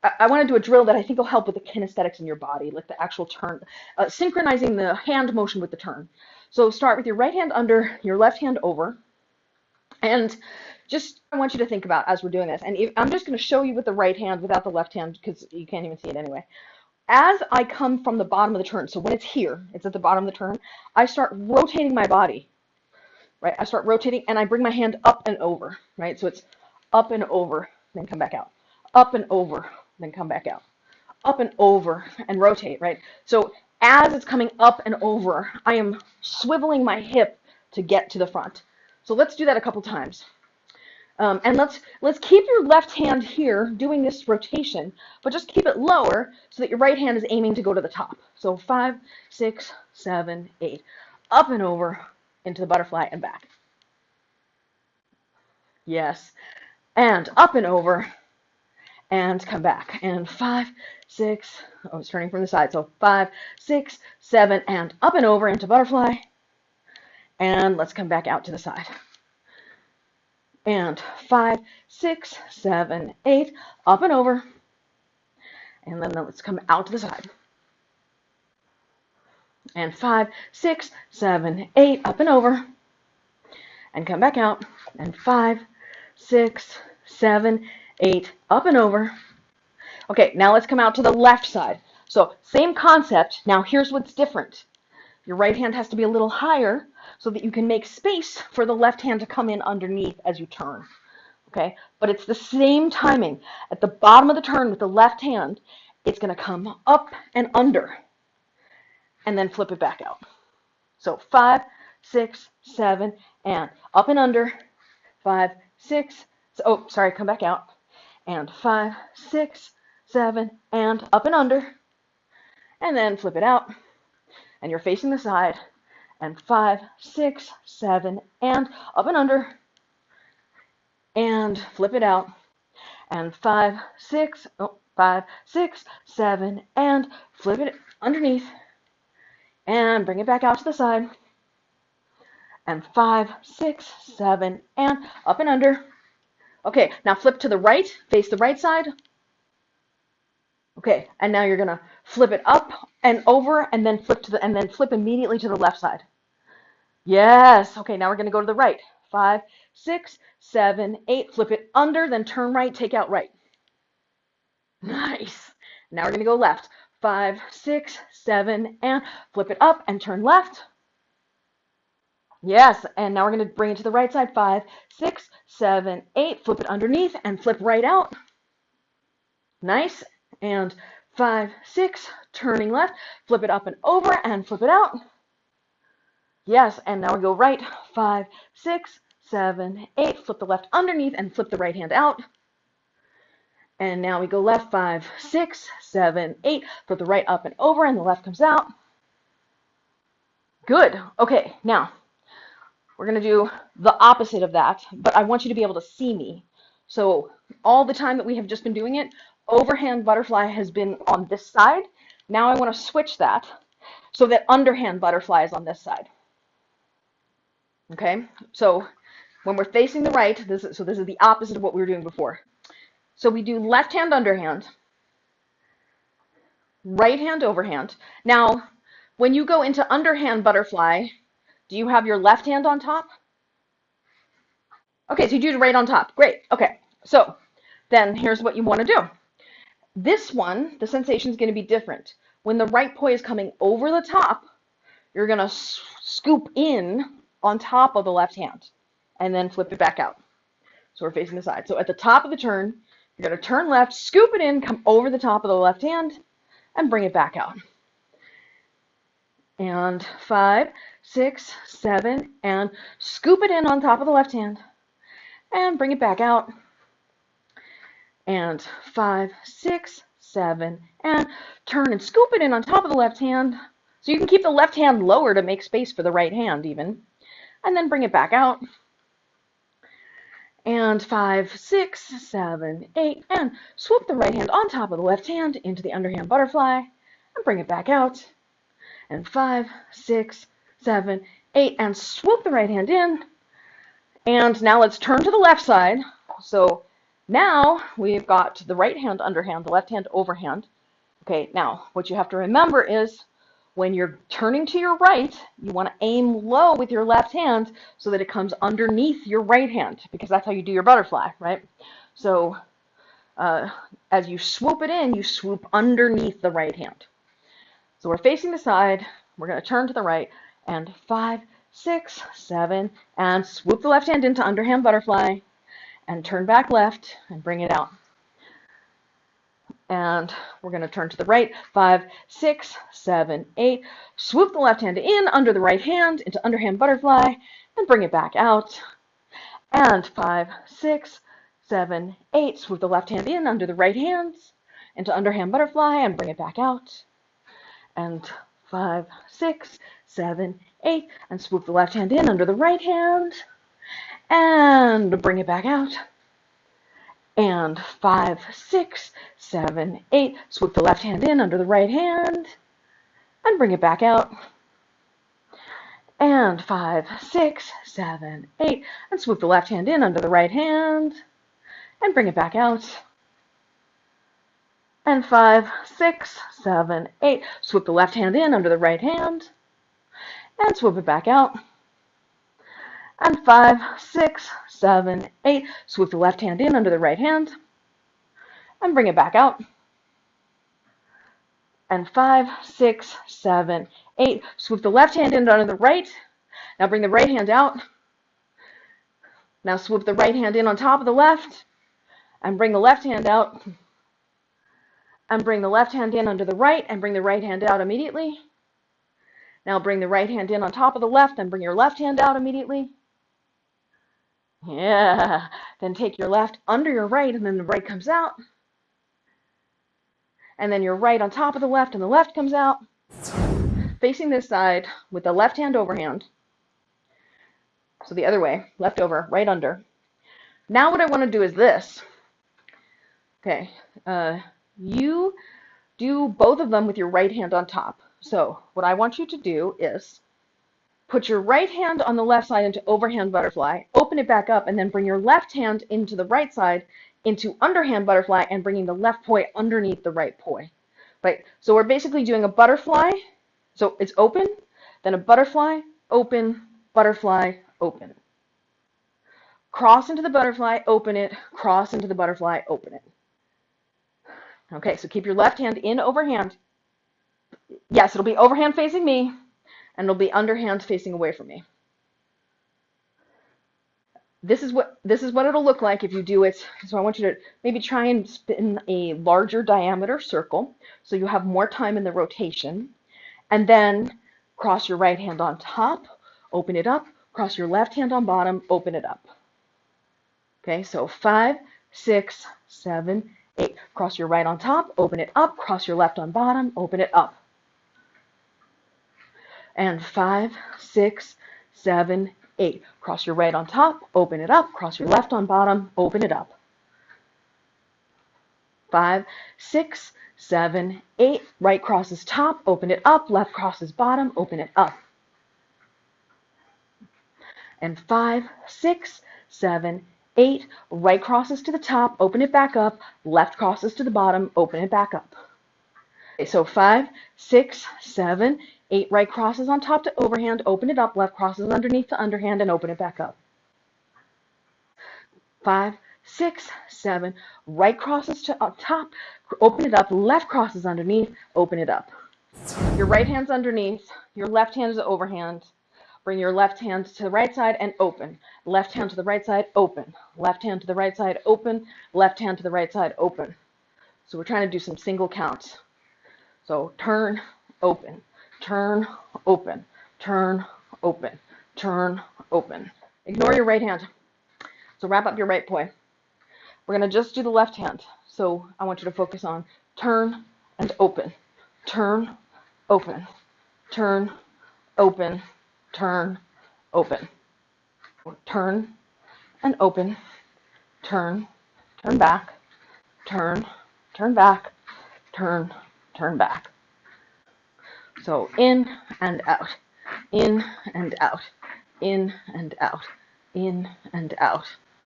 I want to do a drill that I think will help with the kinesthetics in your body, like the actual turn, synchronizing the hand motion with the turn. So start with your right hand under, your left hand over, and just I want you to think about as we're doing this. And I'm just going to show you with the right hand without the left hand because you can't even see it anyway. As I come from the bottom of the turn, so when it's here, it's at the bottom of the turn, I start rotating my body, right? I start rotating and I bring my hand up and over, right? So it's up and over, then come back out. Up and over, then come back out. Up and over and rotate, right? So as it's coming up and over, I am swiveling my hip to get to the front. So let's do that a couple times. And let's keep your left hand here doing this rotation, but just keep it lower so that your right hand is aiming to go to the top. So 5, 6, 7, 8. Up and over into the butterfly and back. Yes. And up and over and come back. And 5, 6, oh, it's turning from the side. So 5, 6, 7, and up and over into butterfly. And let's come back out to the side. And 5, 6, 7, 8, up and over. And then let's come out to the side. And 5, 6, 7, 8, up and over. And come back out. And 5, 6, 7, 8, up and over. Okay, now let's come out to the left side. So same concept. Now here's what's different. Your right hand has to be a little higher so that you can make space for the left hand to come in underneath as you turn. Okay, but it's the same timing. At the bottom of the turn with the left hand, it's going to come up and under and then flip it back out. So 5, 6, 7, and up and under. 5, 6, oh, sorry, come back out. And 5, 6, 7, and up and under. And then flip it out. And you're facing the side. And 5, 6, 7, and up and under. And flip it out. And 5, 6, oh, 5, 6, 7, and flip it underneath. And bring it back out to the side. And 5, 6, 7, and up and under. Okay, now flip to the right, face the right side. Okay, and now you're gonna flip it up and over, and then flip immediately to the left side. Yes. Okay, now we're gonna go to the right. 5, 6, 7, 8. Flip it under, then turn right, take out right. Nice. Now we're gonna go left. 5, 6, 7, and flip it up and turn left. Yes, and now we're going to bring it to the right side. 5, 6, 7, 8. Flip it underneath and flip right out. Nice. And 5, 6, turning left. Flip it up and over and flip it out. Yes, and now we go right. 5, 6, 7, 8. Flip the left underneath and flip the right hand out. And now we go left. 5, 6, 7, 8. Flip the right up and over and the left comes out. Good. Okay, now we're going to do the opposite of that, but I want you to be able to see me. So all the time that we have just been doing it, overhand butterfly has been on this side. Now I want to switch that so that underhand butterfly is on this side. Okay, so when we're facing the right, this is the opposite of what we were doing before. So we do left hand underhand, right hand overhand. Now, when you go into underhand butterfly, do you have your left hand on top? Okay, so you do it right on top. Great. Okay, so then here's what you want to do. This one, the sensation is going to be different. When the right poi is coming over the top, you're going to scoop in on top of the left hand and then flip it back out. So we're facing the side. So at the top of the turn, you're going to turn left, scoop it in, come over the top of the left hand, and bring it back out. And 5, 6, 7, and scoop it in on top of the left hand and bring it back out. And 5, 6, 7, and turn and scoop it in on top of the left hand. So you can keep the left hand lower to make space for the right hand even. And then bring it back out. And 5, 6, 7, 8, and swoop the right hand on top of the left hand into the underhand butterfly and bring it back out. And 5, 6, 7, 8, and swoop the right hand in. And now let's turn to the left side. So Now we've got the right hand underhand, the left hand overhand. Okay, now what you have to remember is when you're turning to your right, you want to aim low with your left hand so that it comes underneath your right hand, because that's how you do your butterfly, right? So as you swoop it in, you swoop underneath the right hand. So we're facing the side, we're going to turn to the right, and 5, 6, 7, and swoop the left hand into underhand butterfly, and turn back left and bring it out. And we're going to turn to the right, 5, 6, 7, 8, swoop the left hand in under the right hand into underhand butterfly, and bring it back out. And 5, 6, 7, 8, swoop the left hand in under the right hand into underhand butterfly, and bring it back out. And 5, 6, 7, 8, and swoop the left hand in under the right hand, and bring it back out. And 5, 6, 7, 8, swoop the left hand in under the right hand, and bring it back out. And 5, 6, 7, 8, and swoop the left hand in under the right hand, and bring it back out. And 5, 6, 7, 8, swoop the left hand in under the right hand, and swoop it back out. And 5, 6, 7, 8, swoop the left hand in under the right hand, and bring it back out. And 5, 6, 7, 8, swoop the left hand in under the right. Now bring the right hand out. Now swoop the right hand in on top of the left, and bring the left hand out. And bring the left hand in under the right, and bring the right hand out immediately. Now bring the right hand in on top of the left, and bring your left hand out immediately. Yeah. Then take your left under your right, and then the right comes out. And then your right on top of the left, and the left comes out. Facing this side with the left hand overhand. So the other way, left over, right under. Now what I want to do is this. Okay, you do both of them with your right hand on top. So what I want you to do is put your right hand on the left side into overhand butterfly, open it back up, and then bring your left hand into the right side into underhand butterfly, and bringing the left poi underneath the right poi. Right? So we're basically doing a butterfly. So it's open, then a butterfly, open, open. Cross into the butterfly, open it, cross into the butterfly, open it. Okay, so keep your left hand in overhand. Yes, it'll be overhand facing me, and it'll be underhand facing away from me. This is what it'll look like if you do it. So I want you to maybe try and spin a larger diameter circle so you have more time in the rotation. And then cross your right hand on top, open it up, cross your left hand on bottom, open it up. Okay, so 5, 6, 7, 8. Cross your right on top, open it up, cross your left on bottom, open it up. And 5, 6, 7, 8. Cross your right on top, open it up, cross your left on bottom, open it up. 5, 6, 7, 8. Right crosses top, open it up, left crosses bottom, open it up. And 5, 6, 7, 8. Right crosses to the top, open it back up, left crosses to the bottom, open it back up. Okay, so 5, 6, 7, 8 right crosses on top to overhand, open it up, left crosses underneath to underhand, and open it back up. 5, 6, 7, right crosses to top, open it up, left crosses underneath, open it up. Your right hand's underneath, your left hand is overhand. Bring your left hand to the right side and open. Left hand to the right side, open. Left hand to the right side, open. Left hand to the right side, open. So we're trying to do some single counts. So turn, open. Turn, open, turn, open, turn, open. Ignore your right hand. So wrap up your right poi. We're going to just do the left hand. So I want you to focus on turn and open, turn, open, turn, open, turn, open. Turn and open, turn, turn back, turn, turn back, turn, turn back. So in and out, in and out, in and out, in and out.